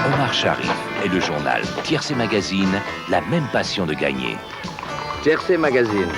Omar Sharif et le journal Tiercé Magazine, la même passion de gagner. Tiercé Magazine.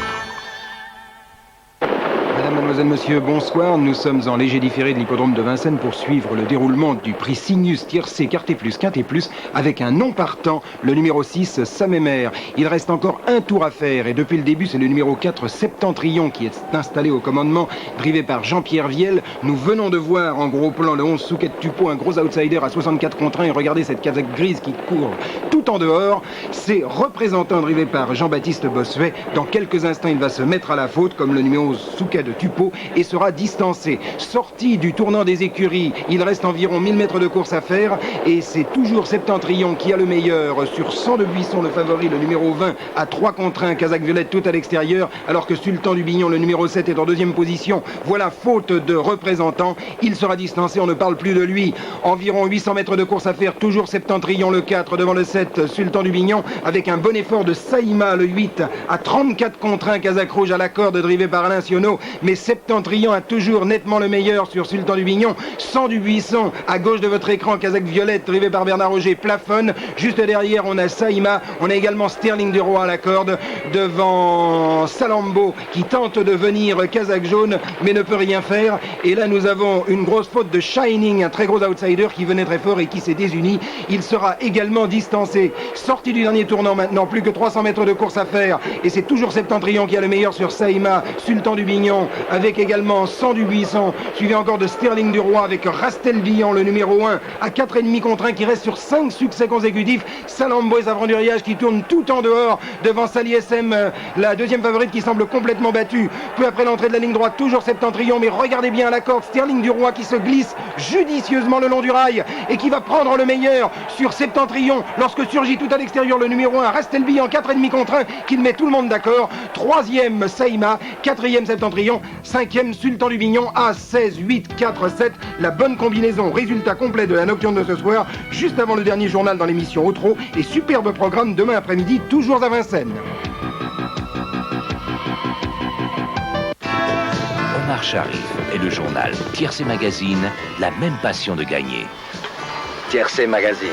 Madame, mademoiselle, monsieur, bonsoir. Nous sommes en léger différé de l'hippodrome de Vincennes pour suivre le déroulement du prix Cygnus Tiercé Quarté Plus Quinté Plus avec un non partant, le numéro 6, Samémer. Il reste encore un tour à faire et depuis le début, c'est le numéro 4, Septentrion, qui est installé au commandement, drivé par Jean-Pierre Viel. Nous venons de voir en gros plan le 11 Souquet Tupo, un gros outsider à 64 contre 1. Et regardez cette casaque grise qui court tout en dehors. C'est représentant drivé par Jean-Baptiste Bossuet. Dans quelques instants, il va se mettre à la faute comme le numéro Souquet de Tupo et sera distancé. Sorti du tournant des écuries, il reste environ 1000 mètres de course à faire et c'est toujours Septentrion qui a le meilleur sur 100 de Buisson, le favori, le numéro 20 à 3 contre 1, casaque violette tout à l'extérieur, alors que Sultan du Bignon, le numéro 7, est en deuxième position. Voilà, faute de représentant, il sera distancé, on ne parle plus de lui. Environ 800 mètres de course à faire, toujours Septentrion, le 4 devant le 7, Sultan du Bignon, avec un bon effort de Saïma, le 8 à 34 contre 1, casaque rouge à la corde drivé par Alain Sionneau, mais Septentrion a toujours nettement le meilleur sur Sultan du Bignon. 100 du Buisson à gauche de votre écran, casaque violette drivé par Bernard Roger, plafonne. Juste derrière, on a Saïma, on a également Sterling du Roi à la corde devant Salambo qui tente de venir casaque jaune mais ne peut rien faire. Et là, nous avons une grosse faute de Shining, un très gros outsider qui venait très fort et qui s'est désuni. Il sera également distancé. Sorti du dernier tournant maintenant, plus que 300 mètres de course à faire et c'est toujours Septentrion qui a le meilleur sur Saïma, Sultan du Bignon avec également 100 du Buisson, suivi encore de Sterling du Roi avec Rastel-Billon, le numéro 1 à 4,5 contre 1 qui reste sur 5 succès consécutifs. Salambo et Savran-Duriage qui tourne tout en dehors devant Sali SM, la deuxième favorite qui semble complètement battue. Peu après l'entrée de la ligne droite, toujours Septentrion, mais regardez bien à la corde, Sterling du Roi qui se glisse judicieusement le long du rail et qui va prendre le meilleur sur Septentrion lorsque surgit tout à l'extérieur le numéro 1 Rastel-Billon, 4,5 contre 1 qui met tout le monde d'accord. Troisième Saïma, quatrième Septentrion, cinquième Sultan du Bignon à 16, 8, 4, 7. La bonne combinaison, résultat complet de la nocturne de ce soir, juste avant le dernier journal dans l'émission Au Trot et superbe programme demain après-midi, toujours à Vincennes. Omar Sharif et le journal Tiercé Magazine, la même passion de gagner. Tiercé Magazine.